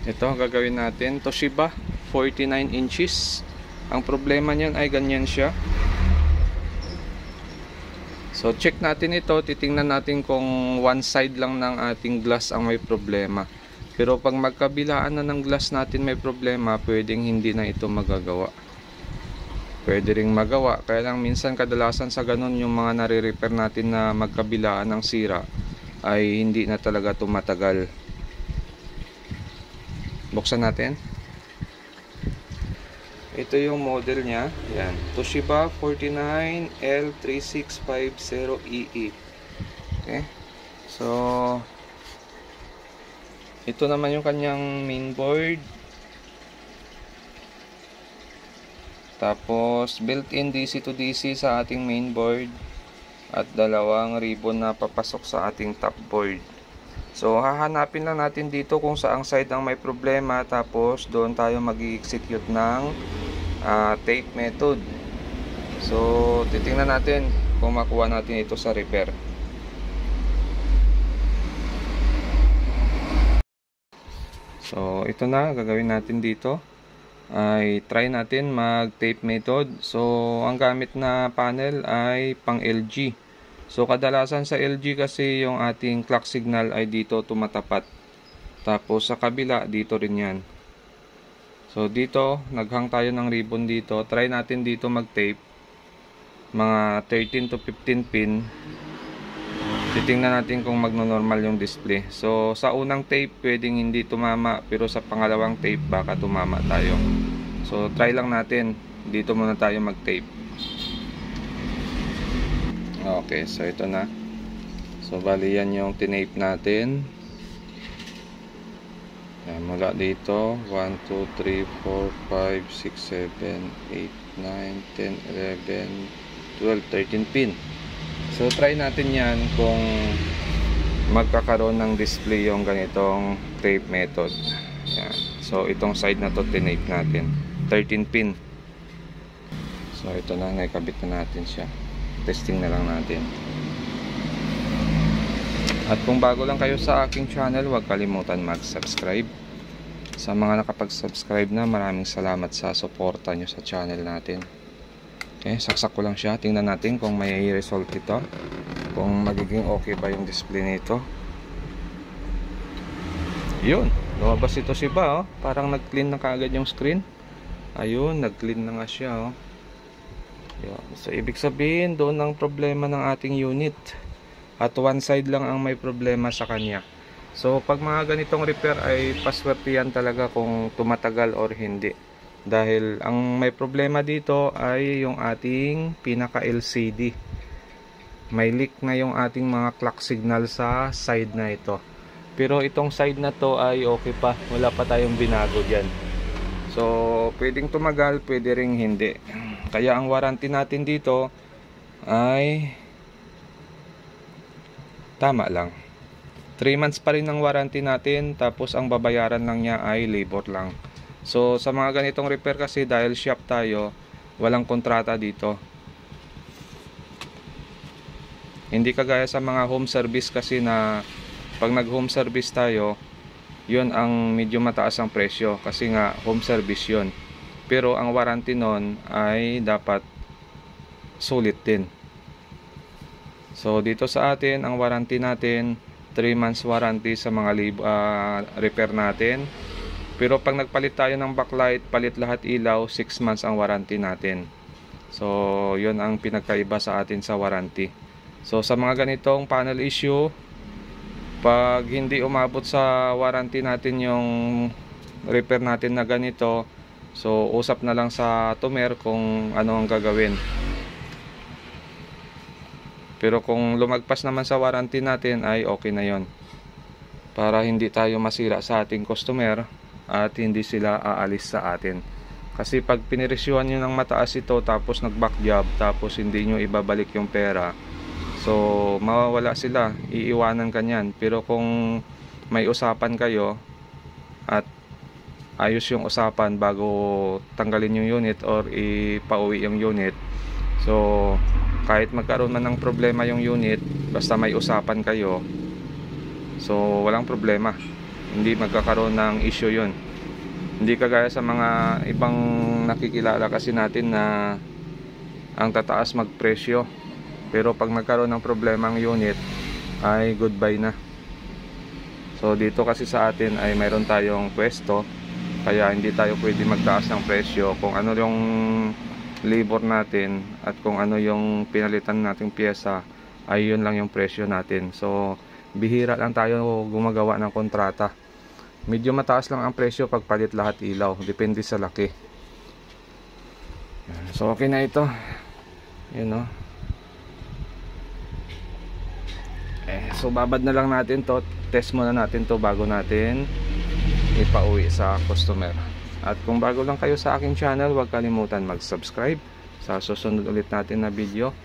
Ito ang gagawin natin. Toshiba 49 inches. Ang problema niyan ay ganyan siya. So check natin ito, titingnan natin kung one side lang ng ating glass ang may problema. Pero pag magkabilaan na ng glass natin may problema, pwedeng hindi na ito magagawa. Pwede ring magawa, kaya lang minsan kadalasan sa ganun yung mga nare-repair natin na magkabilaan ng sira ay hindi na talaga tumatagal. Buksan natin. Ito yung model niya. Yan. Toshiba 49L3650EE. Okay. So, ito naman yung kanyang mainboard. Tapos, built-in DC to DC sa ating mainboard. At dalawang ribbon na papasok sa ating top board. So, hahanapin lang natin dito kung saang side ang may problema. Tapos, doon tayo mag-execute ng tape method. So, titingnan natin kung makuha natin ito sa repair. So, ito na, gagawin natin dito. Ay, try natin mag-tape method. So, ang gamit na panel ay pang LG. So, kadalasan sa LG kasi yung ating clock signal ay dito tumatapat. Tapos, sa kabila, dito rin yan. So, dito, naghang tayo ng ribbon dito. Try natin dito mag-tape. Mga 13 to 15 pin. Titingnan natin kung magno-normal yung display. So, sa unang tape, pwedeng hindi tumama. Pero sa pangalawang tape, baka tumama tayo. So, try lang natin. Dito muna tayo mag-tape. Okay, so ito na. So, bali yan yung tinape natin. Yan, mula dito 1, 2, 3, 4, 5, 6, 7, 8, 9, 10, 11, 12, 13 pin. So try natin yan kung magkakaroon ng display yung ganitong tape method. Yan. So itong side na to tinape natin 13 pin. So ito na, naikabit na natin siya. Testing na lang natin. At kung bago lang kayo sa aking channel, huwag kalimutan mag-subscribe. Sa mga nakapag-subscribe na, maraming salamat sa suporta nyo sa channel natin. Okay, saksak ko lang siya. Tingnan natin kung may result ito. Kung magiging okay ba yung display nito. Yun, lumabas ito siya, oh. Parang nag-clean na kaagad yung screen. Ayun, nag-clean na nga siya, oh. Yun. So, ibig sabihin, doon ang problema ng ating unit. At one side lang ang may problema sa kanya. So pag mga ganitong repair ay paswerte yan talaga kung tumatagal or hindi. Dahil ang may problema dito ay yung ating pinaka LCD. May leak na yung ating mga clock signal sa side na ito. Pero itong side na to ay okay pa. Wala pa tayong binago dyan. So pwedeng tumagal, pwede ring hindi. Kaya ang warranty natin dito ay tama lang. 3 months pa rin ang warranty natin. Tapos ang babayaran lang niya ay labor lang. So sa mga ganitong repair kasi dahil shop tayo, walang kontrata dito. Hindi kagaya sa mga home service kasi na pag nag home service tayo, yun ang medyo mataas ang presyo. Kasi nga home service yun. Pero ang warranty nun ay dapat sulit din. So dito sa atin, ang warranty natin 3 months warranty sa mga repair natin. Pero pag nagpalit tayo ng backlight, palit lahat ilaw, 6 months ang warranty natin. So yun ang pinagkaiba sa atin sa warranty. So sa mga ganitong panel issue, pag hindi umabot sa warranty natin yung repair natin na ganito, so usap na lang sa tumer kung ano ang gagawin. Pero kung lumagpas naman sa warranty natin ay okay na yon. Para hindi tayo masira sa ating customer at hindi sila aalis sa atin. Kasi pag piniresyuhan nyo ng mataas ito tapos nag-back job tapos hindi nyo ibabalik yung pera, so mawawala sila, iiwanan kanyan. Pero kung may usapan kayo at ayos yung usapan bago tanggalin yung unit or ipauwi yung unit, so kahit magkaroon man ng problema yung unit, basta may usapan kayo, so walang problema. hindi magkakaroon ng issue yun. Hindi kagaya sa mga ibang nakikilala kasi natin na ang tataas magpresyo, pero pag nagkaroon ng problema ang unit ay goodbye na. So dito kasi sa atin ay mayroon tayong pwesto, kaya hindi tayo pwede magtaas ng presyo. Kung ano yung labor natin at kung ano yung pinalitan nating pyesa, ay yun lang yung presyo natin. So bihira lang tayo gumagawa ng kontrata. Medyo mataas lang ang presyo pag palit lahat ilaw, depende sa laki. So okay na ito. Yun, no? So babad na lang natin to. Test muna natin to bago natin ipauwi sa customer. At kung bago lang kayo sa aking channel, huwag kalimutan mag-subscribe sa susunod ulit natin na video.